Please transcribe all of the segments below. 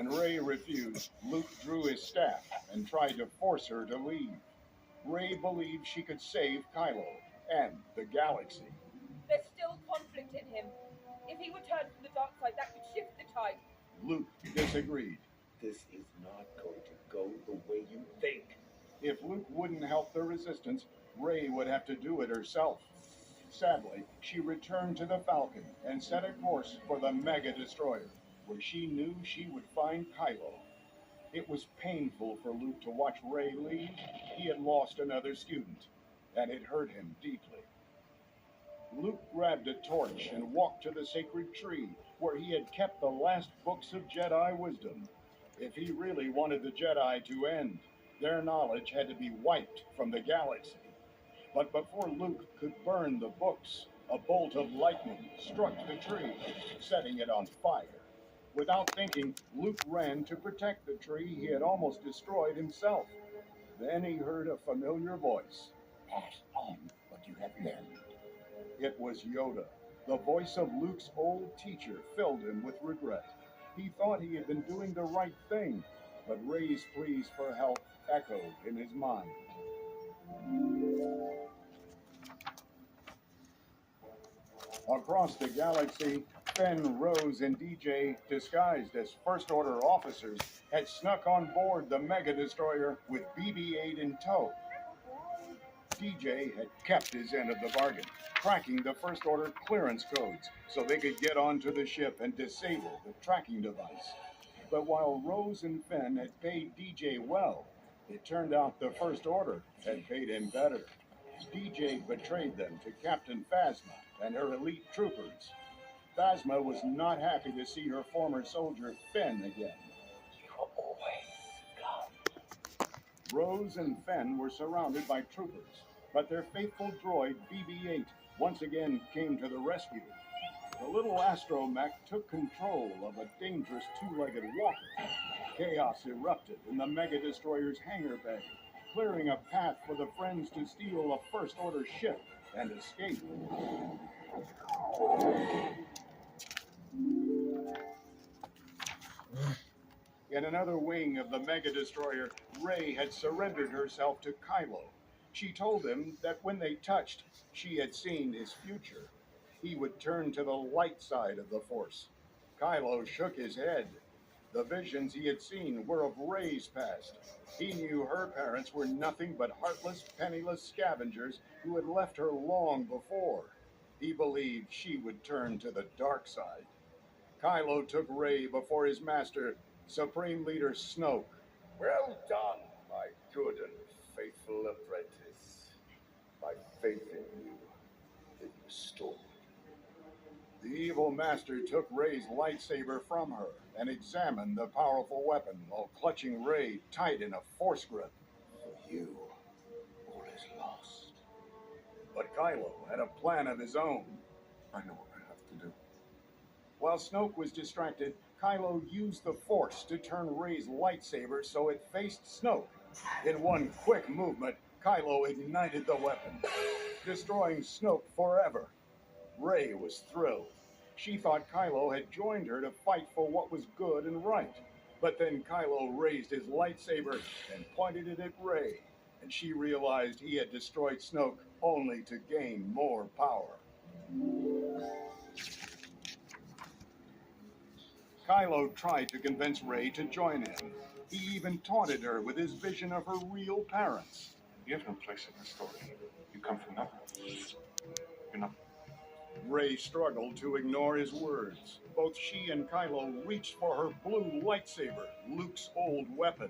When Rey refused, Luke drew his staff and tried to force her to leave. Rey believed she could save Kylo and the galaxy. There's still conflict in him. If he would turn from the dark side, that could shift the tide. Luke disagreed. This is not going to go the way you think. If Luke wouldn't help the resistance, Rey would have to do it herself. Sadly, she returned to the Falcon and set a course for the Mega Destroyer, where she knew she would find Kylo. It was painful for Luke to watch Rey leave. He had lost another student, and it hurt him deeply. Luke grabbed a torch and walked to the sacred tree where he had kept the last books of Jedi wisdom. If he really wanted the Jedi to end, their knowledge had to be wiped from the galaxy. But before Luke could burn the books, a bolt of lightning struck the tree, setting it on fire. Without thinking, Luke ran to protect the tree he had almost destroyed himself. Then he heard a familiar voice. Pass on what you have learned. It was Yoda. The voice of Luke's old teacher filled him with regret. He thought he had been doing the right thing, but Rey's pleas for help echoed in his mind. Across the galaxy, Fenn, Rose, and DJ, disguised as First Order officers, had snuck on board the Mega Destroyer with BB-8 in tow. DJ had kept his end of the bargain, cracking the First Order clearance codes so they could get onto the ship and disable the tracking device. But while Rose and Fenn had paid DJ well, it turned out the First Order had paid him better. DJ betrayed them to Captain Phasma and her elite troopers. Phasma was not happy to see her former soldier Fenn again. You're always gone. Rose and Fenn were surrounded by troopers, but their faithful droid BB-8 once again came to the rescue. The little astromech took control of a dangerous two-legged walker. Chaos erupted in the Mega Destroyer's hangar bay, clearing a path for the Friends to steal a First Order ship and escape. In another wing of the Mega Destroyer, Rey had surrendered herself to Kylo. She told him that when they touched, she had seen his future. He would turn to the light side of the Force. Kylo shook his head. The visions he had seen were of Rey's past. He knew her parents were nothing but heartless, penniless scavengers who had left her long before. He believed she would turn to the dark side. Kylo took Rey before his master, Supreme Leader Snoke. Well done, my good and faithful apprentice. My faith in you is restored. The evil master took Rey's lightsaber from her and examined the powerful weapon while clutching Rey tight in a force grip. For you, all is lost. But Kylo had a plan of his own. I know what I have to do. While Snoke was distracted, Kylo used the Force to turn Rey's lightsaber so it faced Snoke. In one quick movement, Kylo ignited the weapon, destroying Snoke forever. Rey was thrilled. She thought Kylo had joined her to fight for what was good and right. But then Kylo raised his lightsaber and pointed it at Rey, and she realized he had destroyed Snoke only to gain more power. Kylo tried to convince Rey to join him. He even taunted her with his vision of her real parents. You have no place in the story. You come from nothing. You're not. Rey struggled to ignore his words. Both she and Kylo reached for her blue lightsaber, Luke's old weapon.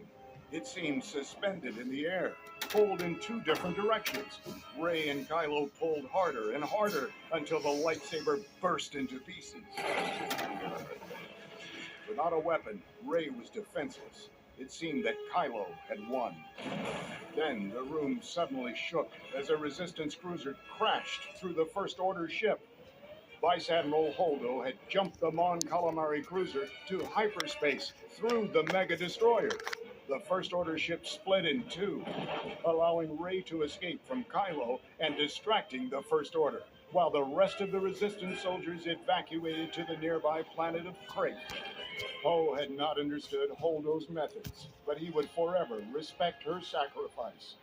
It seemed suspended in the air, pulled in two different directions. Rey and Kylo pulled harder and harder until the lightsaber burst into pieces. Without a weapon, Rey was defenseless. It seemed that Kylo had won. Then the room suddenly shook as a Resistance cruiser crashed through the First Order ship. Vice Admiral Holdo had jumped the Mon Calamari cruiser to hyperspace through the Mega Destroyer. The First Order ship split in two, allowing Rey to escape from Kylo and distracting the First Order. while the rest of the Resistance soldiers evacuated to the nearby planet of Crate. Poe had not understood Holdo's methods, but he would forever respect her sacrifice.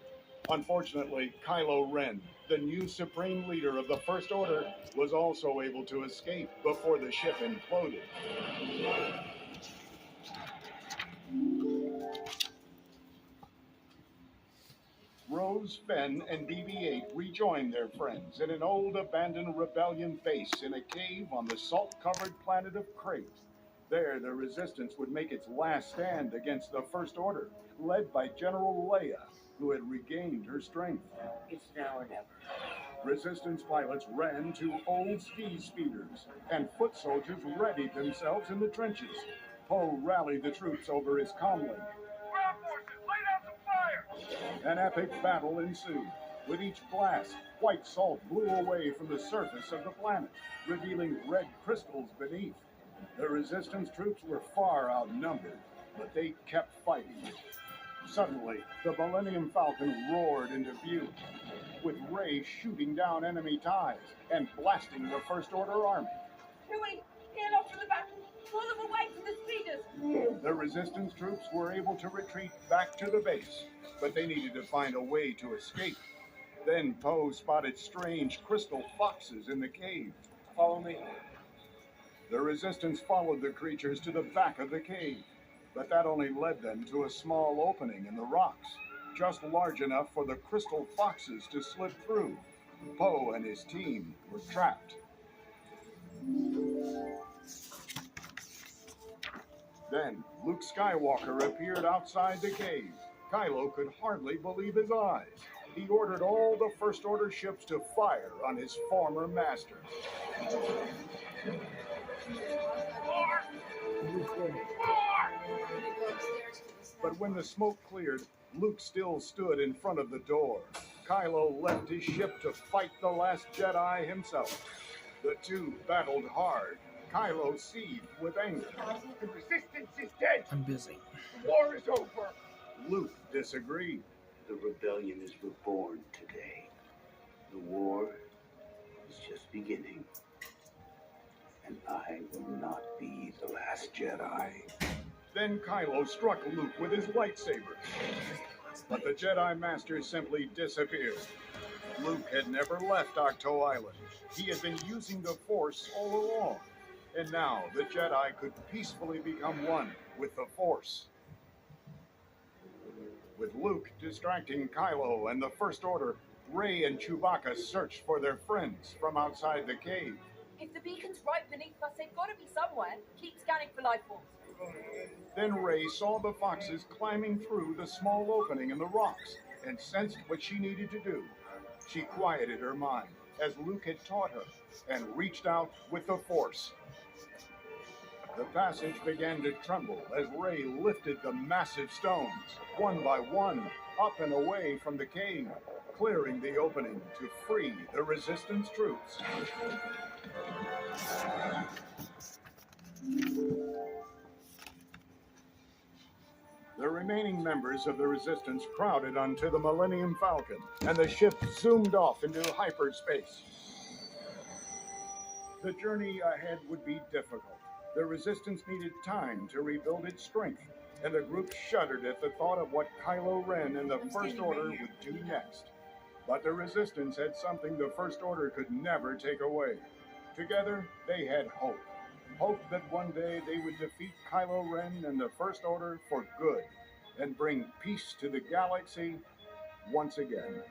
Unfortunately, Kylo Ren, the new Supreme Leader of the First Order, was also able to escape before the ship imploded. Rose, Fenn, and BB-8 rejoined their friends in an old abandoned rebellion base in a cave on the salt-covered planet of Crate. There, the Resistance would make its last stand against the First Order, led by General Leia, who had regained her strength. It's now or never. Resistance pilots ran to old ski speeders, and foot soldiers readied themselves in the trenches. Poe rallied the troops over his comlink. Ground forces, lay down some fire! An epic battle ensued. With each blast, white salt blew away from the surface of the planet, revealing red crystals beneath. The Resistance troops were far outnumbered, but they kept fighting. Suddenly, the Millennium Falcon roared into view, with Rey shooting down enemy TIEs and blasting the First Order army. Chewie, get off to the back. Pull them away from the speeders. The Resistance troops were able to retreat back to the base, but they needed to find a way to escape. Then Poe spotted strange crystal foxes in the cave. Follow me. The Resistance followed the creatures to the back of the cave, but that only led them to a small opening in the rocks, just large enough for the crystal foxes to slip through. Poe and his team were trapped. Then Luke Skywalker appeared outside the cave. Kylo could hardly believe his eyes. He ordered all the First Order ships to fire on his former master. But when the smoke cleared, Luke still stood in front of the door. Kylo left his ship to fight the last Jedi himself. The two battled hard. Kylo seethed with anger. The Resistance is dead! I'm busy. The war is over! Luke disagreed. The rebellion is reborn today. The war is just beginning. And I will not be the last Jedi. Then Kylo struck Luke with his lightsaber. But the Jedi Master simply disappeared. Luke had never left Octo Island. He had been using the Force all along. And now the Jedi could peacefully become one with the Force. With Luke distracting Kylo and the First Order, Rey and Chewbacca searched for their friends from outside the cave. If the beacon's right beneath us, they've got to be somewhere. Keep scanning for life forms. Then Rey saw the foxes climbing through the small opening in the rocks and sensed what she needed to do. She quieted her mind, as Luke had taught her, and reached out with the Force. The passage began to tremble as Rey lifted the massive stones, one by one, up and away from the cave, clearing the opening to free the Resistance troops. The remaining members of the Resistance crowded onto the Millennium Falcon, and the ship zoomed off into hyperspace. The journey ahead would be difficult. The Resistance needed time to rebuild its strength, and the group shuddered at the thought of what Kylo Ren and the First Order would do next. But the Resistance had something the First Order could never take away. Together, they had hope. Hope that one day they would defeat Kylo Ren and the First Order for good, and bring peace to the galaxy once again.